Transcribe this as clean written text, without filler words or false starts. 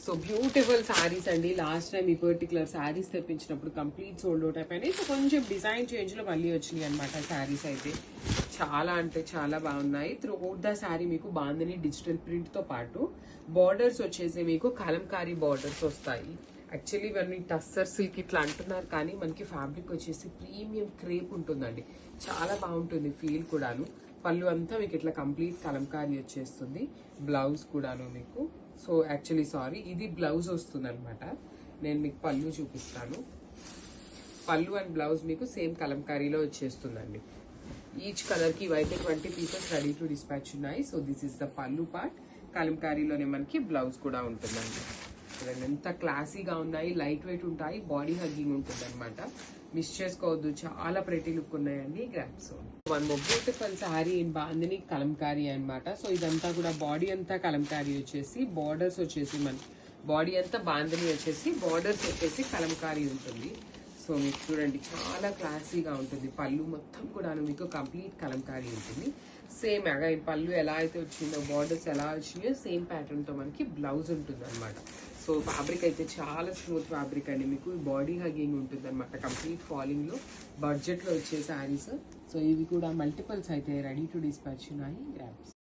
So beautiful saris అండి. Last time ఈ particular saris తెప్పించినప్పుడు కంప్లీట్ సోల్డ్ అవుట్ అయిపోయినాయి. సో కొంచెం డిజైన్ చేంజ్ లో మళ్ళీ వచ్చినాయి అనమాట శారీస్ అయితే. చాలా అంటే చాలా బాగున్నాయి. త్రూ అవుట్ ద శారీ మీకు బాందని డిజిటల్ ప్రింట్ తో పాటు బార్డర్స్ వచ్చేసి మీకు కలంకారీ బార్డర్స్ వస్తాయి. యాక్చువల్లీ ఇవన్నీ టస్సర్ సిల్క్ ఇట్లా అంటున్నారు, కానీ మనకి ఫ్యాబ్రిక్ వచ్చేసి ప్రీమియం క్రేప్ ఉంటుందండి. చాలా బాగుంటుంది ఫీల్ కూడాను. పళ్ళు అంతా మీకు ఇట్లా కంప్లీట్ కలంకారీ వచ్చేస్తుంది. బ్లౌజ్ కూడాను మీకు. సో యాక్చువల్లీ సారీ, ఇది బ్లౌజ్ వస్తుంది అనమాట. నేను మీకు పళ్ళు చూపిస్తాను. పళ్ళు అండ్ బ్లౌజ్ మీకు సేమ్ కలంకారీలో వచ్చేస్తుందండి. ఈచ్ కలర్ కి ఇవైతే 20 పీసెస్ రెడీ టు డిస్పాచ్ ఉన్నాయి. సో దిస్ ఇస్ ద పళ్ళు పార్ట్. కలంకారీలోనే మనకి బ్లౌజ్ కూడా ఉంటుందండి. ఎంత క్లాసీగా ఉన్నాయి, లైట్ వెయిట్ ఉంటాయి, బాడీ హగ్గింగ్ ఉంటుంది అనమాట. మిస్ చేసుకోవద్దు, చాలా ప్రెటీ లుక్ ఉన్నాయండి. Grasp one more beautiful sari in bandhani Kalamkari అనమాట. సో ఇదంతా కూడా బాడీ అంతా కలంకారీ వచ్చేసి, బార్డర్స్ వచ్చేసి మన బాడీ అంతా బాందిని వచ్చేసి, బార్డర్స్ వచ్చేసి కలంకారీ ఉంటుంది. సో మీకు చూడండి చాలా క్లాసీగా ఉంటుంది. పళ్ళు మొత్తం కూడా మీకు కంప్లీట్ కలంకారీ ఉంటుంది. సేమ్ అగైన్ పళ్ళు ఎలా అయితే వచ్చిందో, బార్డర్స్ ఎలా వచ్చినాయో సేమ్ ప్యాటర్న్ తో మనకి బ్లౌజ్ ఉంటుంది అనమాట. సో ఫ్యాబ్రిక్ అయితే చాలా స్మూత్ ఫ్యాబ్రిక్ అండి. మీకు బాడీ హగ్గింగ్ ఉంటుంది అనమాట. కంప్లీట్ ఫాలింగ్ లో బడ్జెట్ లో వచ్చే శారీస్. సో ఇవి కూడా మల్టిపల్స్ అయితే రెడీ టు డిస్పాచ్ ఉన్నాయి. గ్రాప్స్.